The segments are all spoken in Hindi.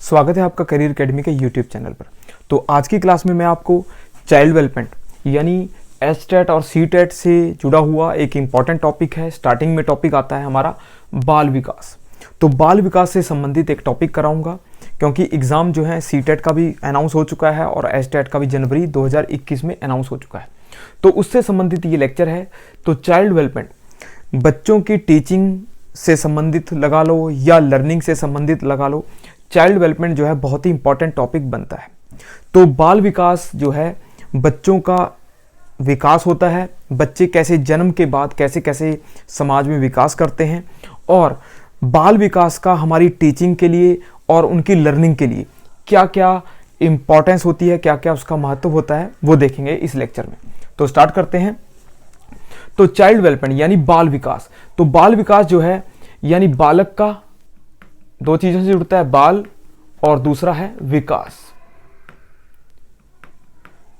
स्वागत है आपका करियर एकेडमी के यूट्यूब चैनल पर। तो आज की क्लास में मैं आपको चाइल्ड डेवलपमेंट यानी एचटेट और सीटेट से जुड़ा हुआ एक इम्पॉर्टेंट टॉपिक है। स्टार्टिंग में टॉपिक आता है हमारा बाल विकास। तो बाल विकास से संबंधित एक टॉपिक कराऊंगा क्योंकि एग्ज़ाम जो है सीटेट का भी अनाउंस हो चुका है और एचटेट का भी जनवरी 2021 में अनाउंस हो चुका है। तो उससे संबंधित ये लेक्चर है। तो चाइल्ड डेवलपमेंट बच्चों की टीचिंग से संबंधित लगा लो या लर्निंग से संबंधित लगा लो, चाइल्ड डेवलपमेंट जो है बहुत ही इंपॉर्टेंट टॉपिक बनता है। तो बाल विकास जो है बच्चों का विकास होता है, बच्चे कैसे जन्म के बाद कैसे कैसे समाज में विकास करते हैं और बाल विकास का हमारी टीचिंग के लिए और उनकी लर्निंग के लिए क्या क्या इम्पोर्टेंस होती है, क्या क्या उसका महत्व होता है, वो देखेंगे इस लेक्चर में। तो स्टार्ट करते हैं। तो चाइल्ड डेवलपमेंट यानी बाल विकास। तो बाल विकास जो है यानी बालक का दो चीजों से जुड़ता है, बाल और दूसरा है विकास।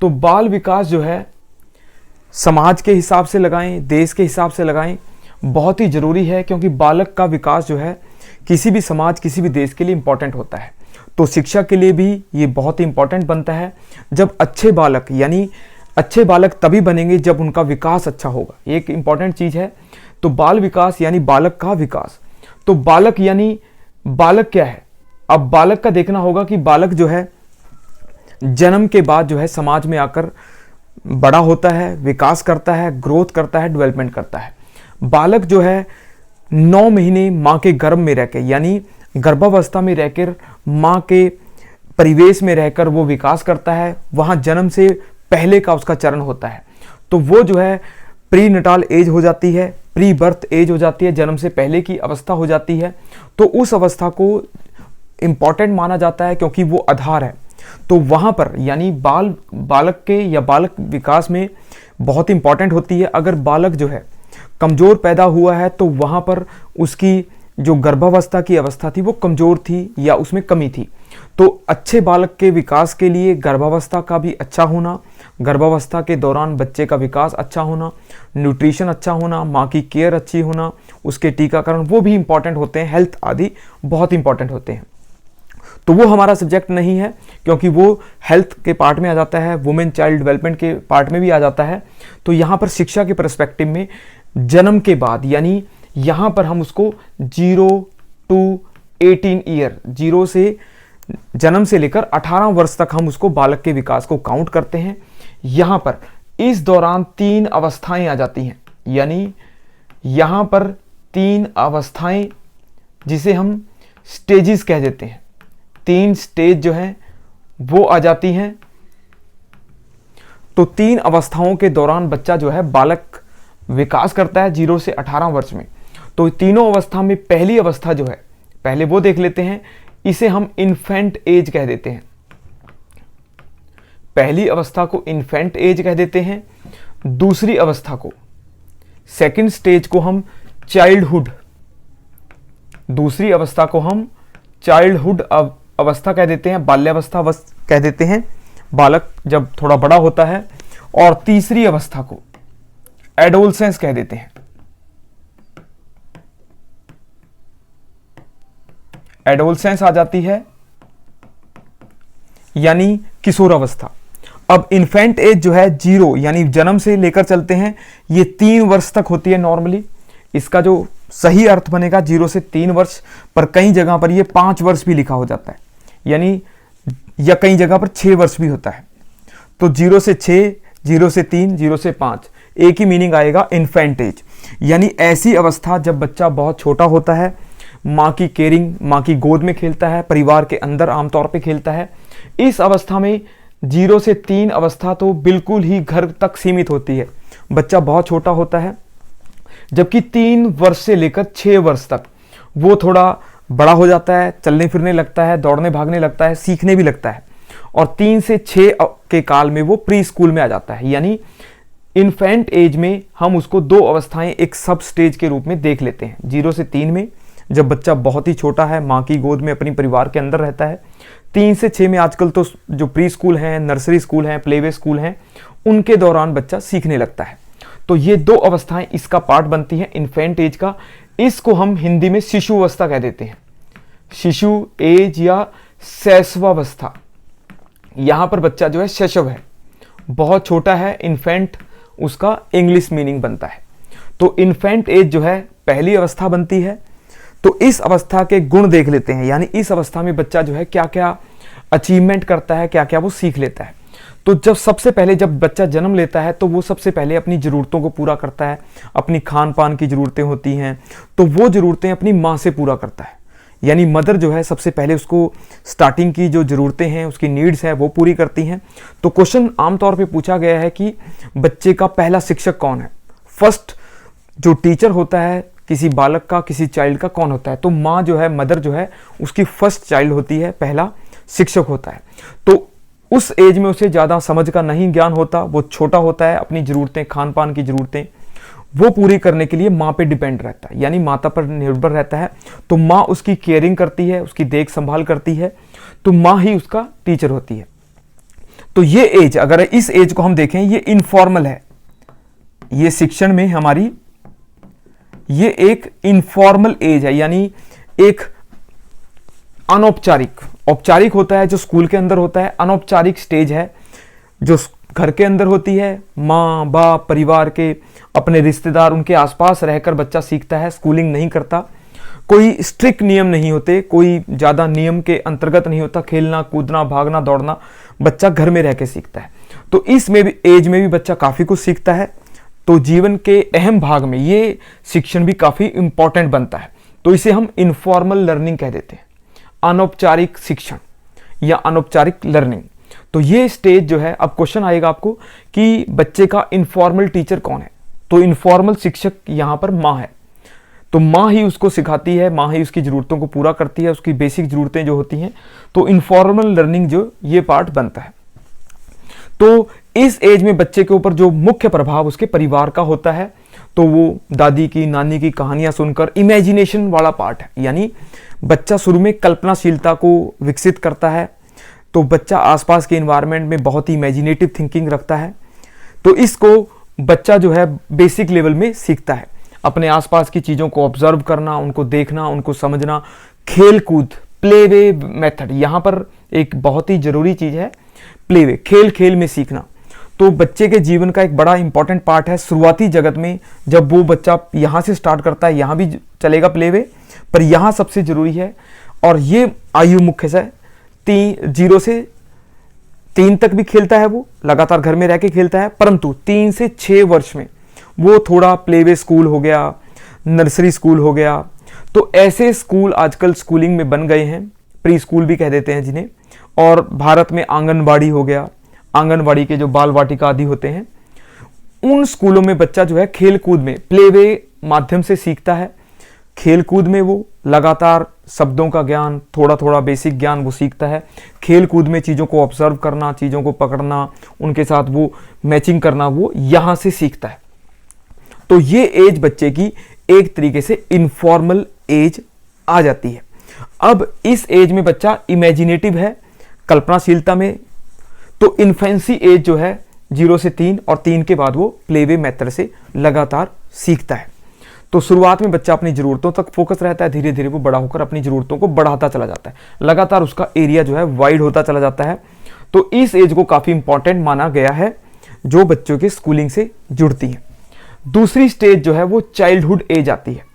तो बाल विकास जो है समाज के हिसाब से लगाएं, देश के हिसाब से लगाएं, बहुत ही जरूरी है क्योंकि बालक का विकास जो है किसी भी समाज किसी भी देश के लिए इंपॉर्टेंट होता है। तो शिक्षा के लिए भी ये बहुत ही इंपॉर्टेंट बनता है। जब अच्छे बालक यानी अच्छे बालक तभी बनेंगे जब उनका विकास अच्छा होगा, एक इंपॉर्टेंट चीज है। तो बाल विकास यानी बालक का विकास। तो बालक यानी बालक क्या है? अब बालक का देखना होगा कि बालक जो है जन्म के बाद जो है समाज में आकर बड़ा होता है, विकास करता है, ग्रोथ करता है, डेवलपमेंट करता है। बालक जो है 9 महीने माँ के गर्भ में रहकर यानी गर्भावस्था में रहकर माँ के परिवेश में रहकर वो विकास करता है। वहाँ जन्म से पहले का उसका चरण होता है। तो वो जो है प्री नटाल एज हो जाती है, प्री बर्थ एज हो जाती है, जन्म से पहले की अवस्था हो जाती है। तो उस अवस्था को इंपॉर्टेंट माना जाता है क्योंकि वो आधार है। तो वहाँ पर यानी बालक के या बालक विकास में बहुत इंपॉर्टेंट होती है। अगर बालक जो है कमज़ोर पैदा हुआ है तो वहाँ पर उसकी जो गर्भावस्था की अवस्था थी वो कमज़ोर थी या उसमें कमी थी। तो अच्छे बालक के विकास के लिए गर्भावस्था का भी अच्छा होना, गर्भावस्था के दौरान बच्चे का विकास अच्छा होना, न्यूट्रिशन अच्छा होना, माँ की केयर अच्छी होना, उसके टीकाकरण वो भी इंपॉर्टेंट होते हैं, हेल्थ आदि बहुत इंपॉर्टेंट होते हैं। तो वो हमारा सब्जेक्ट नहीं है क्योंकि वो हेल्थ के पार्ट में आ जाता है, वुमेन चाइल्ड डेवलपमेंट के पार्ट में भी आ जाता है। तो यहाँ पर शिक्षा के पर्सपेक्टिव में जन्म के बाद यानी यहाँ पर हम उसको 0 to 18 ईयर, 0 से जन्म से लेकर 18 वर्ष तक हम उसको बालक के विकास को काउंट करते हैं। यहाँ पर इस दौरान 3 अवस्थाएं आ जाती हैं, यानी यहाँ पर 3 अवस्थाएं जिसे हम स्टेजेस कह देते हैं, 3 स्टेज जो हैं वो आ जाती हैं। तो 3 अवस्थाओं के दौरान बच्चा जो है बालक विकास करता है 0 से 18 वर्ष में। तो तीनों अवस्था में पहली अवस्था जो है पहले वो देख लेते हैं, इसे हम इन्फेंट एज कह देते हैं। पहली अवस्था को इन्फेंट एज कह देते हैं। दूसरी अवस्था को, सेकंड स्टेज को हम चाइल्डहुड, दूसरी अवस्था को हम चाइल्डहुड अवस्था कह देते हैं, बाल्यावस्था कह देते हैं, बालक जब थोड़ा बड़ा होता है। और तीसरी अवस्था को एडोलसेंस कह देते हैं। एडोलसेंस आ जाती है यानी किशोर अवस्था। अब इन्फेंट एज जो है 0 यानी जन्म से लेकर चलते हैं, ये 3 वर्ष तक होती है नॉर्मली। इसका जो सही अर्थ बनेगा 0 से 3 वर्ष, पर कई जगह पर ये 5 वर्ष भी लिखा हो जाता है, यानी या कई जगह पर 6 वर्ष भी होता है। तो 0 से 6, 0 से 3, 0 से 5 एक ही मीनिंग आएगा इन्फेंट एज। यानी ऐसी अवस्था जब बच्चा बहुत छोटा होता है, माँ की केयरिंग, माँ की गोद में खेलता है, परिवार के अंदर आमतौर पे खेलता है। इस अवस्था में 0 से 3 अवस्था तो बिल्कुल ही घर तक सीमित होती है, बच्चा बहुत छोटा होता है। जबकि 3 वर्ष से लेकर 6 वर्ष तक वो थोड़ा बड़ा हो जाता है, चलने फिरने लगता है, दौड़ने भागने लगता है, सीखने भी लगता है। और 3 से 6 के काल में वो प्री स्कूल में आ जाता है। यानी इन्फेंट एज में हम उसको 2 अवस्थाएं एक सब स्टेज के रूप में देख लेते हैं। 0 से 3 में जब बच्चा बहुत ही छोटा है, माँ की गोद में अपनी परिवार के अंदर रहता है। 3 से 6 में आजकल तो जो प्री स्कूल हैं, नर्सरी स्कूल हैं, प्लेवे स्कूल हैं, उनके दौरान बच्चा सीखने लगता है। तो ये 2 अवस्थाएं इसका पार्ट बनती हैं इन्फेंट एज का। इसको हम हिंदी में शिशु अवस्था कह देते हैं। शिशु एज या शैशवावस्था, यहां पर बच्चा जो है शैशव है, बहुत छोटा है, इन्फेंट उसका इंग्लिश मीनिंग बनता है। तो इन्फेंट एज जो है पहली अवस्था बनती है। तो इस अवस्था के गुण देख लेते हैं, यानी इस अवस्था में बच्चा जो है क्या क्या अचीवमेंट करता है, क्या क्या वो सीख लेता है। तो जब सबसे पहले जब बच्चा जन्म लेता है तो वो सबसे पहले अपनी ज़रूरतों को पूरा करता है। अपनी खान पान की ज़रूरतें होती हैं तो वो ज़रूरतें अपनी माँ से पूरा करता है, यानी मदर जो है सबसे पहले उसको स्टार्टिंग की जो ज़रूरतें हैं, उसकी नीड्स है वो पूरी करती हैं। तो क्वेश्चन आमतौर पे पूछा गया है कि बच्चे का पहला शिक्षक कौन है, फर्स्ट जो टीचर होता है किसी बालक का, किसी चाइल्ड का कौन होता है। तो माँ जो है, मदर जो है उसकी फर्स्ट चाइल्ड होती है, पहला शिक्षक होता है। तो उस एज में उसे ज़्यादा समझ का नहीं ज्ञान होता, वो छोटा होता है, अपनी ज़रूरतें, खान पान की ज़रूरतें वो पूरी करने के लिए माँ पे डिपेंड रहता है, यानी माता पर निर्भर रहता है। तो माँ उसकी केयरिंग करती है, उसकी देख संभाल करती है, तो माँ ही उसका टीचर होती है। तो ये एज, अगर इस एज को हम देखें, ये इनफॉर्मल है, ये शिक्षण में हमारी ये एक इनफॉर्मल एज है, यानी एक अनौपचारिक। औपचारिक होता है जो स्कूल के अंदर होता है, अनौपचारिक स्टेज है जो घर के अंदर होती है। माँ बाप, परिवार के, अपने रिश्तेदार, उनके आसपास रहकर बच्चा सीखता है, स्कूलिंग नहीं करता। कोई स्ट्रिक्ट नियम नहीं होते, कोई ज़्यादा नियम के अंतर्गत नहीं होता, खेलना कूदना भागना दौड़ना बच्चा घर में रह के सीखता है। तो इसमें भी एज में भी बच्चा काफ़ी कुछ सीखता है। तो जीवन के अहम भाग में ये शिक्षण भी काफ़ी इंपॉर्टेंट बनता है। तो इसे हम इनफॉर्मल लर्निंग कह देते हैं, अनौपचारिक शिक्षण या अनौपचारिक लर्निंग। तो ये स्टेज जो है, अब क्वेश्चन आएगा आपको कि बच्चे का इनफॉर्मल टीचर कौन है। तो इनफॉर्मल शिक्षक यहाँ पर माँ है। तो माँ ही उसको सिखाती है, माँ ही उसकी ज़रूरतों को पूरा करती है, उसकी बेसिक ज़रूरतें जो होती हैं। तो इनफॉर्मल लर्निंग जो ये पार्ट बनता है। तो इस एज में बच्चे के ऊपर जो मुख्य प्रभाव उसके परिवार का होता है, तो वो दादी की, नानी की कहानियां सुनकर इमेजिनेशन वाला पार्ट है, यानी बच्चा शुरू में कल्पनाशीलता को विकसित करता है। तो बच्चा आसपास के इन्वायरमेंट में बहुत ही इमेजिनेटिव थिंकिंग रखता है। तो इसको बच्चा जो है बेसिक लेवल में सीखता है, अपने आसपास की चीज़ों को ऑब्जर्व करना, उनको देखना, उनको समझना, खेल कूद, प्ले वे मेथड, यहाँ पर एक बहुत ही ज़रूरी चीज़ है प्ले वे, खेल खेल में सीखना। तो बच्चे के जीवन का एक बड़ा इंपॉर्टेंट पार्ट है। शुरुआती जगत में जब वो बच्चा यहाँ से स्टार्ट करता है, यहाँ भी चलेगा प्ले वे, पर यहाँ सबसे ज़रूरी है। और ये आयु मुख्य से 0 से 3 तक भी खेलता है, वो लगातार घर में रह के खेलता है, परंतु 3 से 6 वर्ष में वो थोड़ा प्ले वे स्कूल हो गया, नर्सरी स्कूल हो गया। तो ऐसे स्कूल आजकल स्कूलिंग में बन गए हैं, प्री स्कूल भी कह देते हैं जिन्हें। और भारत में आंगनबाड़ी हो गया, आंगनबाड़ी के जो बाल वाटिका आदि होते हैं, उन स्कूलों में बच्चा जो है खेल कूद में प्ले वे माध्यम से सीखता है। खेल कूद में वो लगातार शब्दों का ज्ञान, थोड़ा थोड़ा बेसिक ज्ञान वो सीखता है। खेल कूद में चीज़ों को ऑब्जर्व करना, चीज़ों को पकड़ना, उनके साथ वो मैचिंग करना, वो यहाँ से सीखता है। तो ये एज बच्चे की एक तरीके से इनफॉर्मल एज आ जाती है। अब इस एज में बच्चा इमेजिनेटिव है, कल्पनाशीलता में। तो इन्फेंसी एज जो है 0 से 3, और 3 के बाद वो प्ले वे मेथड से लगातार सीखता है। तो शुरुआत में बच्चा अपनी ज़रूरतों तक फोकस रहता है, धीरे धीरे वो बड़ा होकर अपनी ज़रूरतों को बढ़ाता चला जाता है, लगातार उसका एरिया जो है वाइड होता चला जाता है। तो इस एज को काफ़ी इंपॉर्टेंट माना गया है जो बच्चों के स्कूलिंग से जुड़ती है। दूसरी स्टेज जो है वो चाइल्डहुड एज आती है।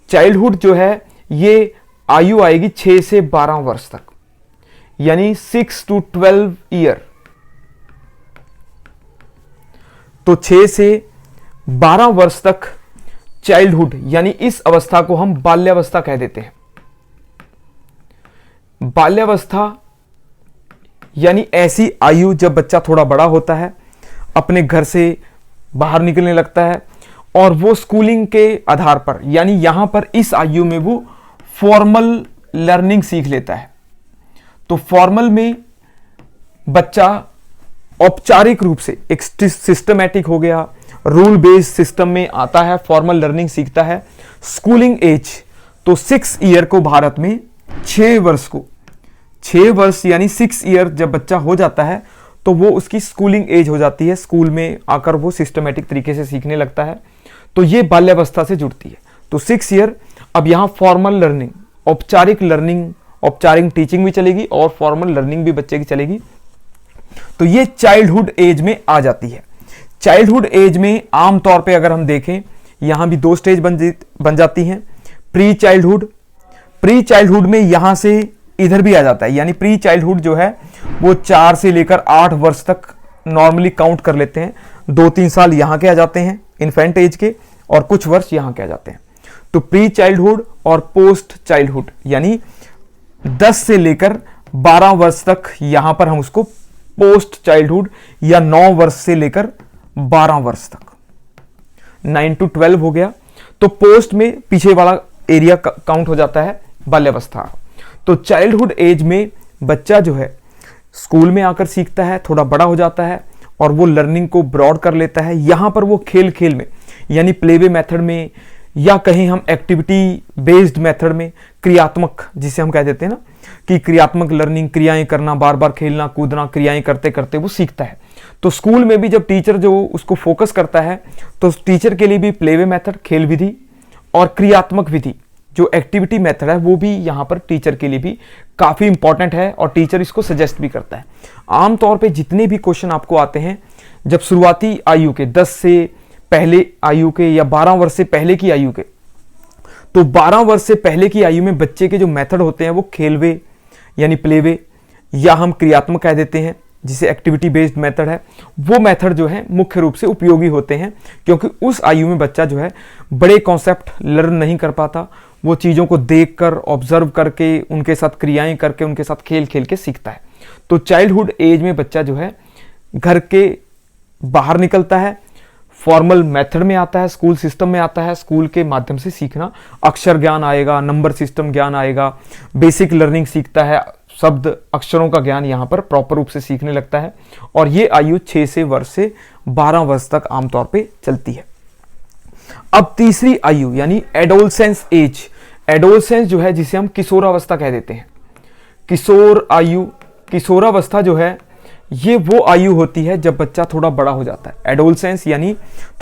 चाइल्डहुड जो है ये आयु आएगी 6 से 12 वर्ष तक, यानी 6 to 12 ईयर। तो 6 से 12 वर्ष तक चाइल्डहुड, यानी इस अवस्था को हम बाल्यावस्था कह देते हैं। बाल्यावस्था यानी ऐसी आयु जब बच्चा थोड़ा बड़ा होता है, अपने घर से बाहर निकलने लगता है, और वो स्कूलिंग के आधार पर, यानी यहां पर इस आयु में वो फॉर्मल लर्निंग सीख लेता है। तो फॉर्मल में बच्चा औपचारिक रूप से एक सिस्टमैटिक हो गया, रूल बेस्ड सिस्टम में आता है, फॉर्मल लर्निंग सीखता है। स्कूलिंग एज तो 6 ईयर को भारत में 6 वर्ष को 6 वर्ष यानी 6 ईयर जब बच्चा हो जाता है तो वो उसकी स्कूलिंग एज हो जाती है। स्कूल में आकर वो सिस्टमैटिक तरीके से सीखने लगता है। तो ये बाल्यावस्था से जुड़ती है। तो 6 ईयर, अब यहाँ फॉर्मल लर्निंग, औपचारिक लर्निंग औपचारिक टीचिंग भी चलेगी और फॉर्मल लर्निंग भी बच्चे की चलेगी। तो ये चाइल्डहुड एज में आ जाती है। चाइल्डहुड एज में आमतौर पे अगर हम देखें, यहां भी 2 स्टेज बन जाती हैं। प्री चाइल्डहुड में यहां से इधर भी आ जाता है, यानी प्री चाइल्डहुड जो है वो 4 से लेकर 8 वर्ष तक नॉर्मली काउंट कर लेते हैं। 2-3 साल यहां के आ जाते हैं इन्फेंट एज के, और कुछ वर्ष यहां के आ जाते हैं। तो प्री चाइल्डहुड और पोस्ट चाइल्डहुड, यानी 10 से लेकर 12 वर्ष तक यहां पर हम उसको पोस्ट चाइल्डहुड, या 9 वर्ष से लेकर 12 वर्ष तक, 9 to 12 हो गया। तो पोस्ट में पीछे वाला एरिया काउंट हो जाता है बाल्यावस्था। तो चाइल्डहुड एज में बच्चा जो है स्कूल में आकर सीखता है, थोड़ा बड़ा हो जाता है और वो लर्निंग को ब्रॉड कर लेता है। यहां पर वो खेल खेल में, यानी प्लेवे मेथड में, या कहीं हम एक्टिविटी बेस्ड मेथड में, क्रियात्मक जिसे हम कह देते हैं ना, कि क्रियात्मक लर्निंग, क्रियाएं करना, बार बार खेलना कूदना, क्रियाएं करते करते वो सीखता है। तो स्कूल में भी जब टीचर जो उसको फोकस करता है, तो टीचर के लिए भी प्लेवे मेथड, खेल विधि, और क्रियात्मक विधि जो एक्टिविटी मेथड है वो भी यहाँ पर टीचर के लिए भी काफ़ी इंपॉर्टेंट है, और टीचर इसको सजेस्ट भी करता है। आमतौर पे जितने भी क्वेश्चन आपको आते हैं जब शुरुआती आयु के 10 से पहले आयु के या 12 वर्ष से पहले की आयु के, तो 12 वर्ष से पहले की आयु में बच्चे के जो मेथड होते हैं वो खेलवे यानी प्लेवे, या हम क्रियात्मक कह देते हैं जिसे एक्टिविटी बेस्ड मेथड है, वो मेथड जो है मुख्य रूप से उपयोगी होते हैं, क्योंकि उस आयु में बच्चा जो है बड़े कॉन्सेप्ट लर्न नहीं कर पाता, वो चीज़ों को देखकर, ऑब्जर्व करके, उनके साथ क्रियाएं करके, उनके साथ खेल खेल के सीखता है। तो चाइल्डहुड एज में बच्चा जो है घर के बाहर निकलता है, फॉर्मल मेथड में आता है, स्कूल सिस्टम में आता है, स्कूल के माध्यम से सीखना, अक्षर ज्ञान आएगा, नंबर सिस्टम ज्ञान आएगा, बेसिक लर्निंग सीखता है, शब्द अक्षरों का ज्ञान यहाँ पर प्रॉपर रूप से सीखने लगता है। और ये आयु 6 वर्ष से 12 वर्ष तक आमतौर पे चलती है। अब तीसरी आयु यानी एडोलसेंस एज, एडोलसेंस जो है जिसे हम किशोरावस्था कह देते हैं, किशोर आयु, किशोरावस्था जो है ये वो आयु होती है जब बच्चा थोड़ा बड़ा हो जाता है। एडोलसेंस यानी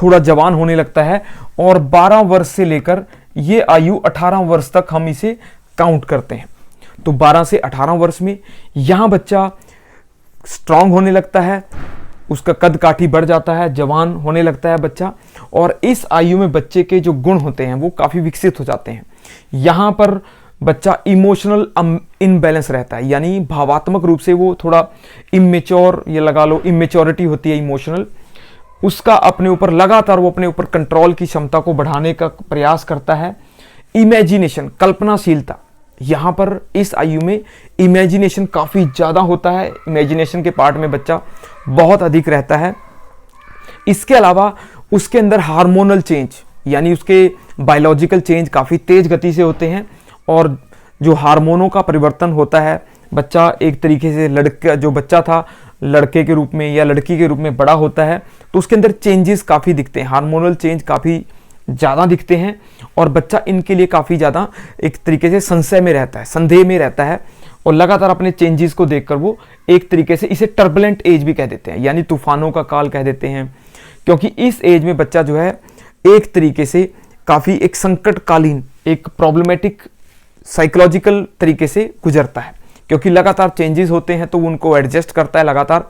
थोड़ा जवान होने लगता है, और 12 वर्ष से लेकर ये आयु 18 वर्ष तक हम इसे काउंट करते हैं। तो 12 से 18 वर्ष में यहां बच्चा स्ट्रांग होने लगता है, उसका कद काठी बढ़ जाता है, जवान होने लगता है बच्चा, और इस आयु में बच्चे के जो गुण होते हैं वो काफ़ी विकसित हो जाते हैं। यहाँ पर बच्चा इमोशनल इनबैलेंस रहता है, यानी भावात्मक रूप से वो थोड़ा इमेच्योर, ये लगा लो इमेच्योरिटी होती है इमोशनल, उसका अपने ऊपर लगातार वो अपने ऊपर कंट्रोल की क्षमता को बढ़ाने का प्रयास करता है। इमेजिनेशन, कल्पनाशीलता, यहाँ पर इस आयु में इमेजिनेशन काफ़ी ज़्यादा होता है, इमेजिनेशन के पार्ट में बच्चा बहुत अधिक रहता है। इसके अलावा उसके अंदर हार्मोनल चेंज यानी उसके बायोलॉजिकल चेंज काफ़ी तेज गति से होते हैं, और जो हार्मोनों का परिवर्तन होता है, बच्चा एक तरीके से लड़का जो बच्चा था लड़के के रूप में या लड़की के रूप में बड़ा होता है, तो उसके अंदर चेंजेस काफ़ी दिखते हैं, हार्मोनल चेंज काफ़ी ज़्यादा दिखते हैं, और बच्चा इनके लिए काफ़ी ज़्यादा एक तरीके से संशय में रहता है, संदेह में रहता है, और लगातार अपने चेंजेस को देखकर वो एक तरीके से इसे टर्बुलेंट एज भी कह देते हैं, यानी तूफानों का काल कह देते हैं, क्योंकि इस एज में बच्चा जो है एक तरीके से काफ़ी एक संकटकालीन, एक प्रॉब्लमेटिक साइकोलॉजिकल तरीके से गुजरता है, क्योंकि लगातार चेंजेस होते हैं तो उनको एडजस्ट करता है लगातार।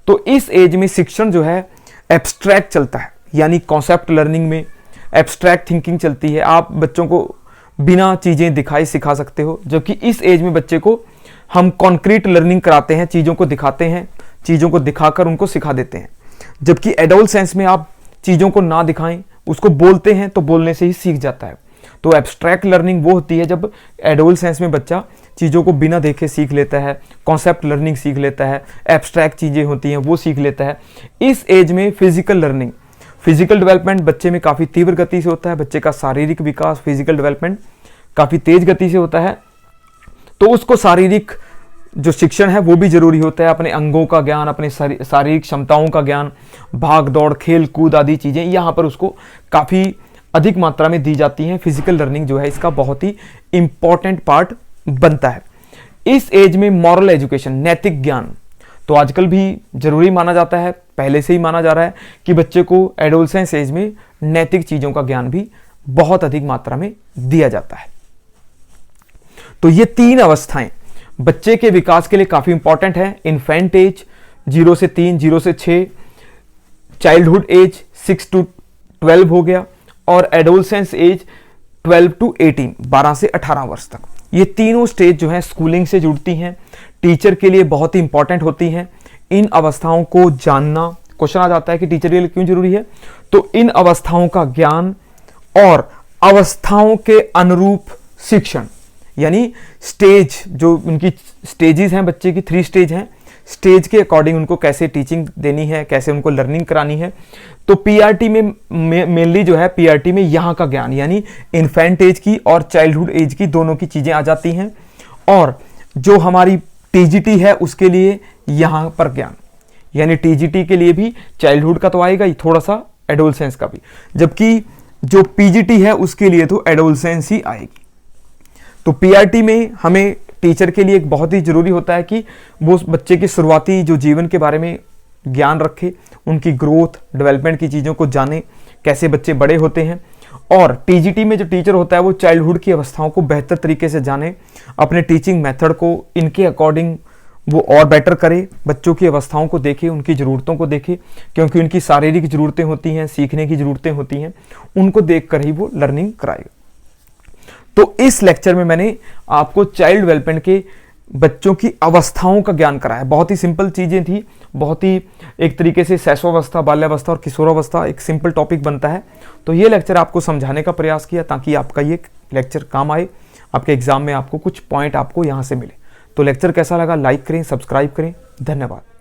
तो इस एज में शिक्षण जो है एब्स्ट्रैक्ट चलता है, यानी कॉन्सेप्ट लर्निंग में एब्स्ट्रैक्ट थिंकिंग चलती है। आप बच्चों को बिना चीज़ें दिखाए सिखा सकते हो, जबकि इस एज में बच्चे को हम कॉन्क्रीट लर्निंग कराते हैं, चीज़ों को दिखाते हैं, चीज़ों को दिखाकर उनको सिखा देते हैं। जबकि एडोलसेंस में आप चीज़ों को ना दिखाएं, उसको बोलते हैं तो बोलने से ही सीख जाता है। तो एब्स्ट्रैक्ट लर्निंग वो होती है जब एडोलसेंस में बच्चा चीज़ों को बिना देखे सीख लेता है, कॉन्सेप्ट लर्निंग सीख लेता है, एब्स्ट्रैक्ट चीज़ें होती हैं वो सीख लेता है। इस एज में फिजिकल लर्निंग, फिजिकल डेवलपमेंट बच्चे में काफ़ी तीव्र गति से होता है, बच्चे का शारीरिक विकास, फिजिकल डेवलपमेंट काफ़ी तेज गति से होता है, तो उसको शारीरिक जो शिक्षण है वो भी जरूरी होता है, अपने अंगों का ज्ञान, अपने शारीरिक क्षमताओं का ज्ञान, भाग दौड़, खेल कूद आदि चीज़ें यहाँ पर उसको काफ़ी अधिक मात्रा में दी जाती हैं। फिजिकल लर्निंग जो है इसका बहुत ही इंपॉर्टेंट पार्ट बनता है। इस एज में मॉरल एजुकेशन, नैतिक ज्ञान तो आजकल भी जरूरी माना जाता है, पहले से ही माना जा रहा है कि बच्चे को एडोलसेंस एज में नैतिक चीज़ों का ज्ञान भी बहुत अधिक मात्रा में दिया जाता है। तो ये 3 अवस्थाएं बच्चे के विकास के लिए काफी इंपॉर्टेंट है। इन्फेंट एज 0 से 3, 0 से 6, चाइल्डहुड एज 6 to 12 हो गया, और एडोलसेंस एज 12 to 18, 12 से 18 वर्ष तक। ये तीनों स्टेज जो है स्कूलिंग से जुड़ती हैं, टीचर के लिए बहुत ही इंपॉर्टेंट होती हैं। इन अवस्थाओं को जानना, क्वेश्चन आ जाता है कि टीचर के लिए क्यों जरूरी है, तो इन अवस्थाओं का ज्ञान और अवस्थाओं के अनुरूप शिक्षण, यानी स्टेज, जो उनकी स्टेजेस हैं बच्चे की, 3 स्टेज हैं, स्टेज के अकॉर्डिंग उनको कैसे टीचिंग देनी है, कैसे उनको लर्निंग करानी है। तो पीआरटी में मेनली जो है, पीआरटी में यहाँ का ज्ञान यानी इन्फेंट एज की और चाइल्डहुड एज की दोनों की चीजें आ जाती हैं, और जो हमारी टीजीटी है उसके लिए यहाँ पर ज्ञान, यानी टीजीटी के लिए भी चाइल्डहुड का तो आएगा ही, थोड़ा सा एडोलसेंस का भी, जबकि जो पीजीटी है उसके लिए तो एडोलसेंस ही आएगी। तो पीआरटी में हमें टीचर के लिए एक बहुत ही जरूरी होता है कि वो बच्चे के शुरुआती जो जीवन के बारे में ज्ञान रखे, उनकी ग्रोथ डेवलपमेंट की चीज़ों को जाने, कैसे बच्चे बड़े होते हैं। और टीजीटी में जो टीचर होता है वो चाइल्डहुड की अवस्थाओं को बेहतर तरीके से जाने, अपने टीचिंग मेथड को इनके अकॉर्डिंग वो और बेटर करे, बच्चों की अवस्थाओं को देखे, उनकी ज़रूरतों को देखे, क्योंकि उनकी शारीरिक ज़रूरतें होती हैं, सीखने की ज़रूरतें होती हैं, उनको देख कर ही वो लर्निंग कराएगा। तो इस लेक्चर में मैंने आपको चाइल्ड डेवलपमेंट के बच्चों की अवस्थाओं का ज्ञान कराया। बहुत ही सिंपल चीज़ें थी, बहुत ही एक तरीके से शैशवावस्था, बाल्यावस्था और किशोरावस्था एक सिंपल टॉपिक बनता है। तो ये लेक्चर आपको समझाने का प्रयास किया ताकि आपका ये लेक्चर काम आए, आपके एग्जाम में आपको कुछ पॉइंट आपको यहाँ से मिले। तो लेक्चर कैसा लगा, लाइक करें, सब्सक्राइब करें। धन्यवाद।